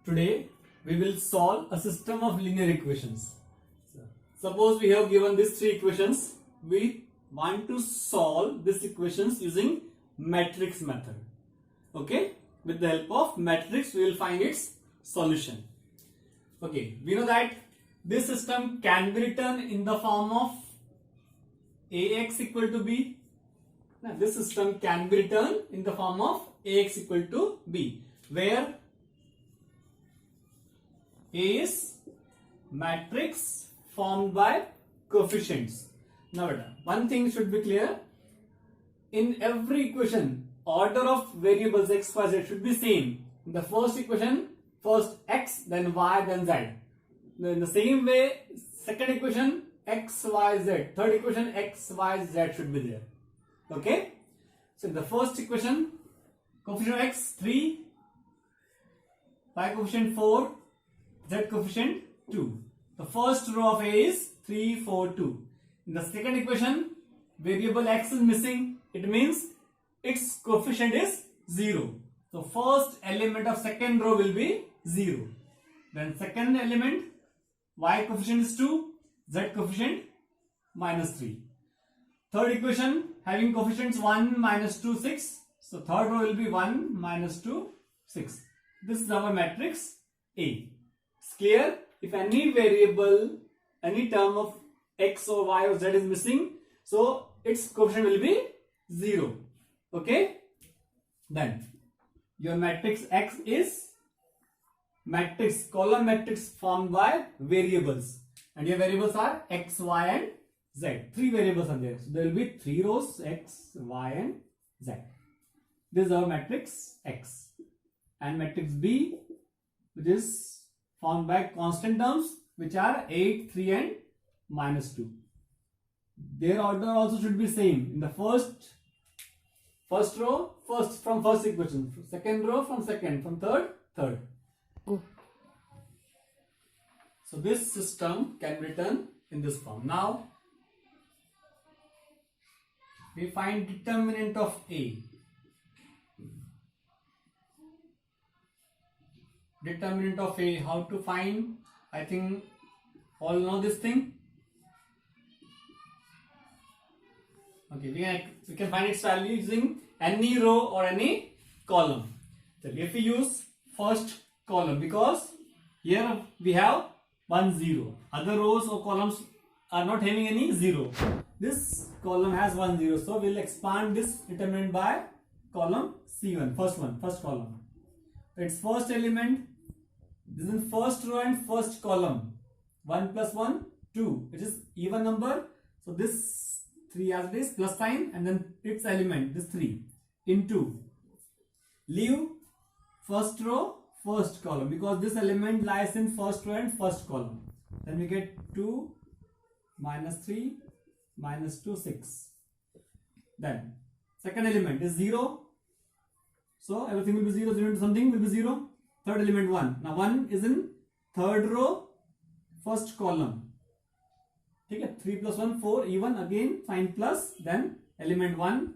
Today we will solve a system of linear equations. Suppose we have given these three equations. We want to solve these equations using matrix method. Okay, with the help of matrix we will find its solution. Okay, we know that this system can be written in the form of ax equal to b. Now this system can be written in the form of ax equal to b, where A is matrix formed by coefficients. Now one thing should be clear. In every equation, order of variables x, y, z should be same. In the first equation, first x, then y, then z. In the same way, second equation, x, y, z. Third equation, x, y, z should be there. Okay? So in the first equation, coefficient x 3, y coefficient 4, z coefficient 2. The first row of A is 3, 4, 2. In the second equation, variable x is missing. It means its coefficient is 0. So first element of second row will be 0. Then second element, y coefficient is 2, z coefficient minus 3. Third equation having coefficients 1, minus 2, 6. So third row will be 1, minus 2, 6. This is our matrix A. It's clear? If any variable, any term of x or y or z is missing, so its coefficient will be 0. Okay? Then your matrix X is matrix, column matrix formed by variables. And your variables are x, y and z. Three variables are there. So there will be 3 rows x, y and z. This is our matrix X. And matrix B, which is formed by constant terms, which are 8, 3 and minus 2. Their order also should be same. In the first row, from first equation. Second row from second. From third. So this system can be written in this form. Now we find determinant of A. Determinant of A, how to find? I think all know this thing. Okay, we can find its value using any row or any column. So if we use first column, because here we have 1, 0. Other rows or columns are not having any 0. This column has 1, 0. So we'll expand this determinant by column C1, first column. Its first element, this is first row and first column. 1 plus 1, 2. It is even number. So this 3 as it is, plus sign, and then its element, this 3, into. Leave first row, first column, because this element lies in first row and first column. Then we get 2, minus 3, minus 2, 6. Then second element is 0. So everything will be 0, 0 into something will be 0. Third element 1. Now 1 is in third row, first column. Okay, 3 plus 1, 4, even, again sign plus, then element 1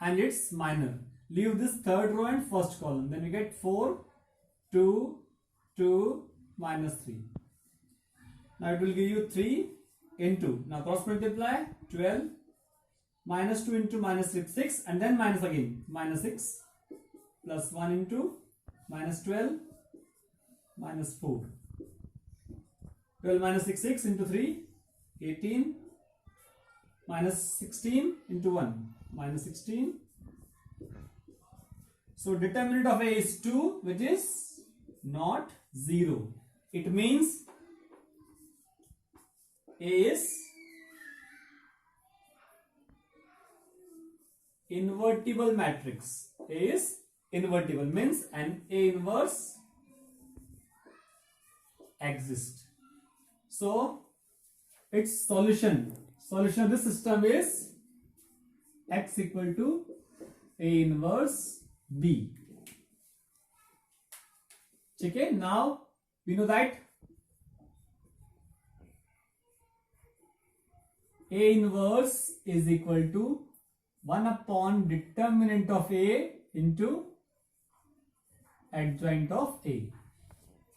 and its minor. Leave this third row and first column. Then we get 4, 2, 2, minus 3. Now it will give you 3 into. Now cross multiply, 12, minus 2 into minus 6, and then minus again, minus 6, plus 1 into minus 12, minus 4. 12 minus 6 into 3, 18, minus 16 into 1, minus 16. So determinant of A is 2, which is not 0. It means A is invertible matrix. A is invertible means an A inverse exists. So its solution of this system is x equal to A inverse B. Okay, now we know that A inverse is equal to 1 upon determinant of A into adjoint of A.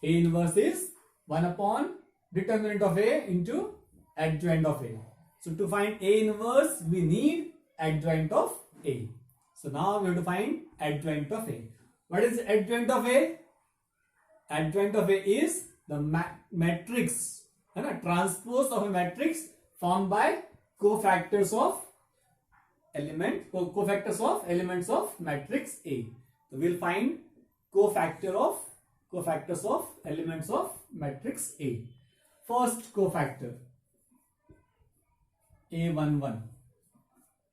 A inverse is 1 upon determinant of A into adjoint of A. So to find A inverse, we need adjoint of A. So now we have to find adjoint of A. What is adjoint of A? Adjoint of A is the matrix, transpose of a matrix formed by cofactors of elements of matrix A. So we'll find cofactors of elements of matrix A. First cofactor A11.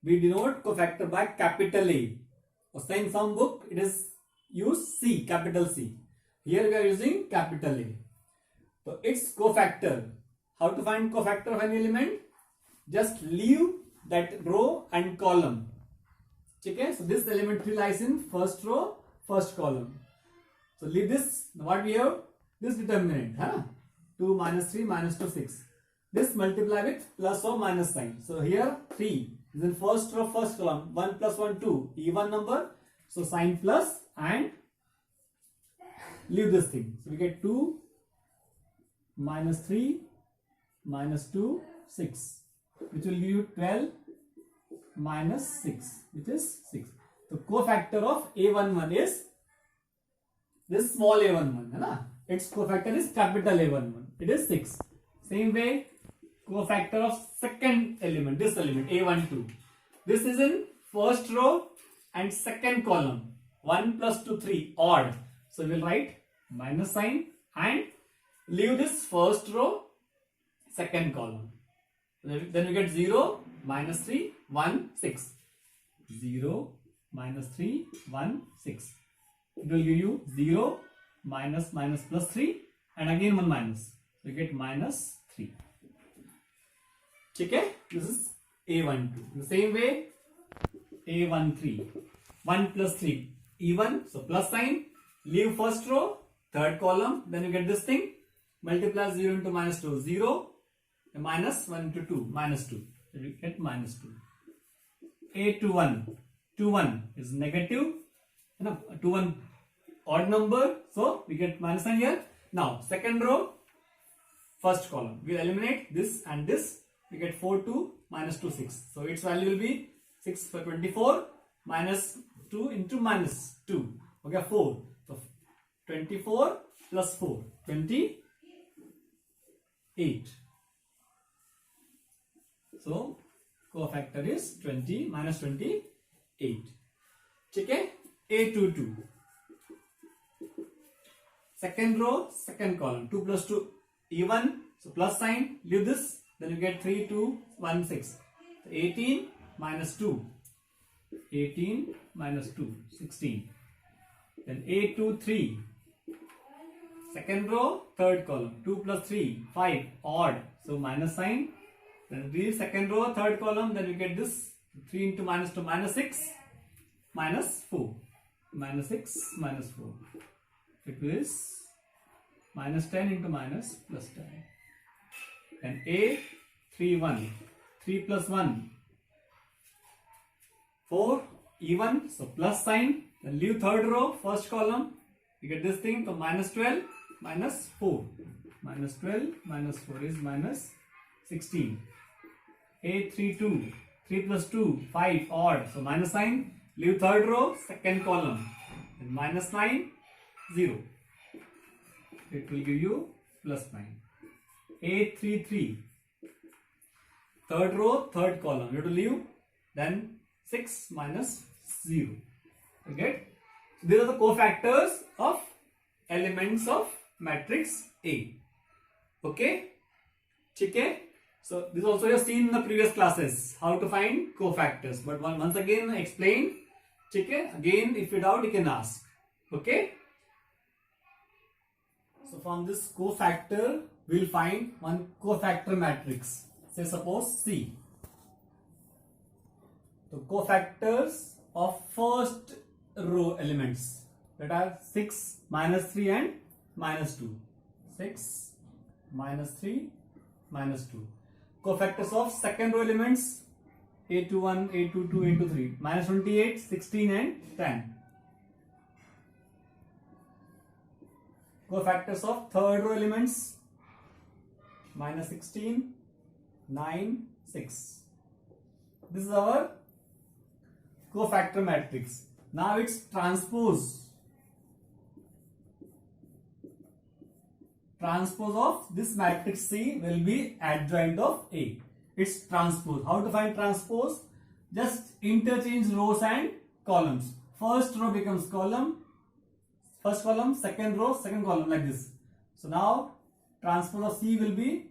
We denote cofactor by capital A. Also in some book it is used C, capital C. Here we are using capital A. So its cofactor. How to find cofactor of any element? Just leave that row and column. Okay, so this element lies in first row, first column. So leave this. What we have? This determinant. 2 minus 3 minus 2 6. This multiply with plus or minus sign. So here 3 is in first row, first column. 1 plus 1 2. Even number. So sign plus and leave this thing. So we get 2 minus 3 minus 2 6, which will give you 12 minus 6, which is 6. So cofactor of A11 is this small A11. Its cofactor is capital A11. It is 6. Same way, cofactor of second element, this element A12. This is in first row and second column. 1 plus 2 3 odd. So we will write minus sign and leave this first row, second column. Then we get 0 minus 3 1 6. 0 minus 3 1 6. It will give you 0 minus minus plus 3 and again 1 minus. So you get minus 3. Okay, this is A12. In the same way, A13. 1 plus 3 even. So plus sign. Leave first row, third column. Then you get this thing. Multiply 0 into minus 2. 0 minus 1 into 2. Minus 2. So you get minus 2. A21. 21 is negative. 21 odd number. So we get minus sign here. Now second row, first column. We eliminate this and this. We get 4 2 minus 2 6. So its value will be 6 for 24 minus 2 into minus 2. Okay, 4. So 24 plus 4, 28. So cofactor is 20 minus 28. Okay, A22. Second row, second column. 2 plus 2 even. So plus sign. Leave this. Then you get 3 2 1 6. 18 minus 2. 18 minus 2, 16. Then A23. Second row, third column. 2 plus 3, 5, odd. So minus sign. Then read second row, third column. Then you get this 3 into minus 2, minus 6, minus 4. Minus 6, minus 4. It is minus 10 into minus plus 10. And A31. 3 plus 1, 4, even. So plus sign. Then leave third row, first column. You get this thing. So minus 12, minus 4. Minus 12, minus 4 is minus 16. A32. 3 plus 2, 5, odd. So minus sign. Leave third row, second column. Then minus 9, 0. It will give you plus 9. A33. Third row, third column. You have to leave. Then 6 minus 0. Okay? These are the cofactors of elements of matrix A. Okay? Okay? So this also you have seen in the previous classes how to find cofactors. But once again I explain. Okay? Again, if you doubt, you can ask. Okay? So from this cofactor, we will find one cofactor matrix. Say suppose C. So cofactors of first row elements that are 6, minus 3 and minus 2. 6, minus 3, minus 2. Cofactors of second row elements A21, A22, A23. Minus 28, 16 and 10. cofactors of third row elements, minus 16, 9, 6. This is our cofactor matrix. Now its transpose of this matrix C will be adjoint of A. Its transpose. How to find transpose? Just interchange rows and columns. First row becomes column, first column, second row, second column, like this. So now transpose of C will be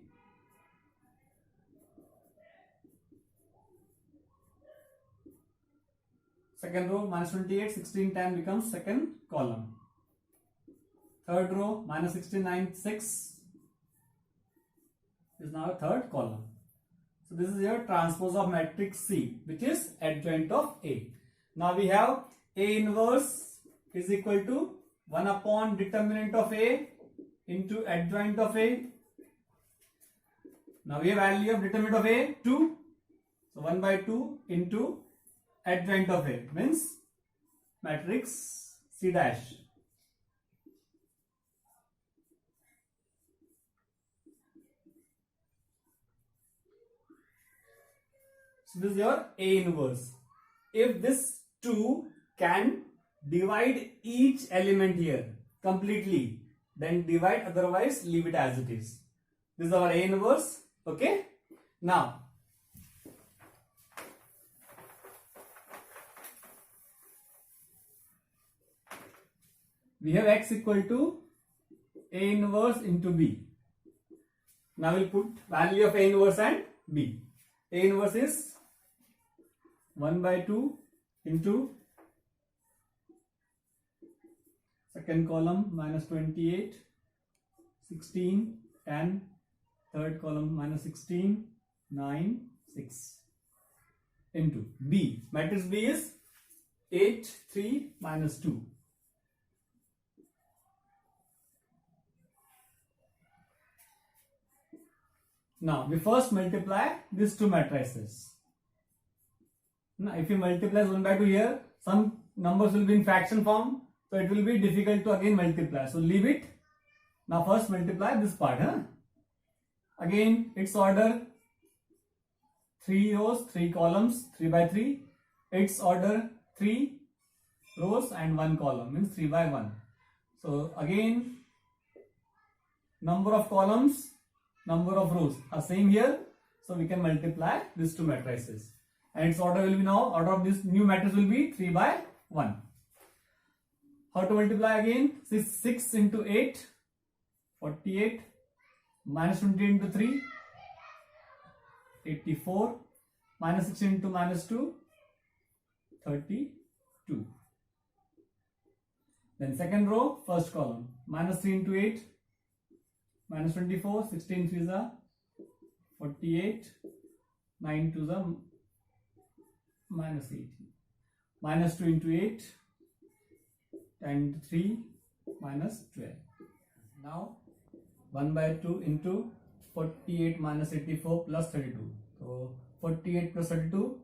second row minus 28, 16, 10 becomes second column. Third row minus 16, 9, 6 is now a third column. So this is your transpose of matrix C, which is adjoint of A. Now we have A inverse is equal to 1 upon determinant of A into adjoint of A. Now we have value of determinant of A 2. So 1 by 2 into adjoint of A means matrix C dash. So this is your A inverse. If this 2 can divide each element here completely, then divide, otherwise leave it as it is. This is our A inverse. Okay. Now we have X equal to A inverse into B. Now we'll put value of A inverse and B. A inverse is 1 by 2 into second column minus 28, 16, 10, third column minus 16, 9, 6 into B. Matrix B is 8, 3, minus 2. Now we first multiply these two matrices. Now if you multiply 1 by 2 here, some numbers will be in fraction form, so it will be difficult to again multiply. So leave it. Now first multiply this part. Again its order 3 rows, 3 columns, 3 by 3. Its order 3 rows and 1 column, means 3 by 1. So again number of columns, number of rows are same here, so we can multiply these two matrices. And its order will be now, order of this new matrix will be 3 by 1. How to multiply again? 6 into 8, 48, minus 20 into 3, 84, minus 16 into minus 2, 32. Then second row, first column, minus 3 into 8, minus 24, 16 3 is 48, 9 2 is minus 18, minus 2 into 8, 10 into 3, minus 12. Now 1 by 2 into 48 minus 84 plus 32. So 48 plus 32,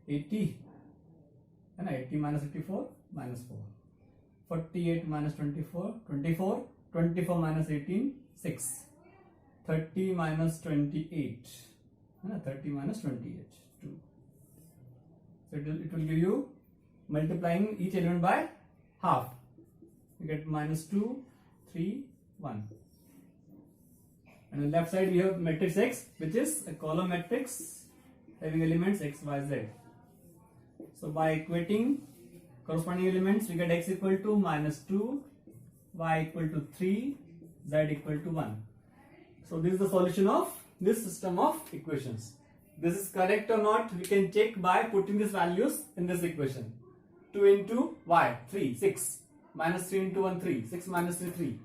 80, and 80 minus 84, minus 4. 48 minus 24, 24, 24 minus 18, 6. 30 minus 28, 30 minus 28, 2. So it will give you, multiplying each element by half, you get minus 2, 3, 1. And on the left side we have matrix X, which is a column matrix having elements X, Y, Z. So by equating corresponding elements, we get X equal to minus 2, Y equal to 3, Z equal to 1. So this is the solution of this system of equations. This is correct or not, we can check by putting these values in this equation. 2 into Y, 3, 6, minus 3 into 1, 3, 6 minus 3, 3,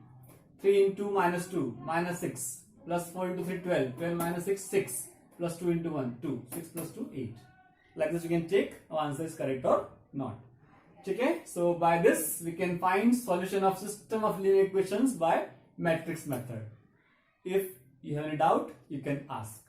3 into minus 2, minus 6, plus 4 into 3, 12, 12 minus 6, 6, plus 2 into 1, 2, 6 plus 2, 8. Like this you can check our answer is correct or not. Okay, so by this we can find solution of system of linear equations by matrix method. If you have any doubt, you can ask.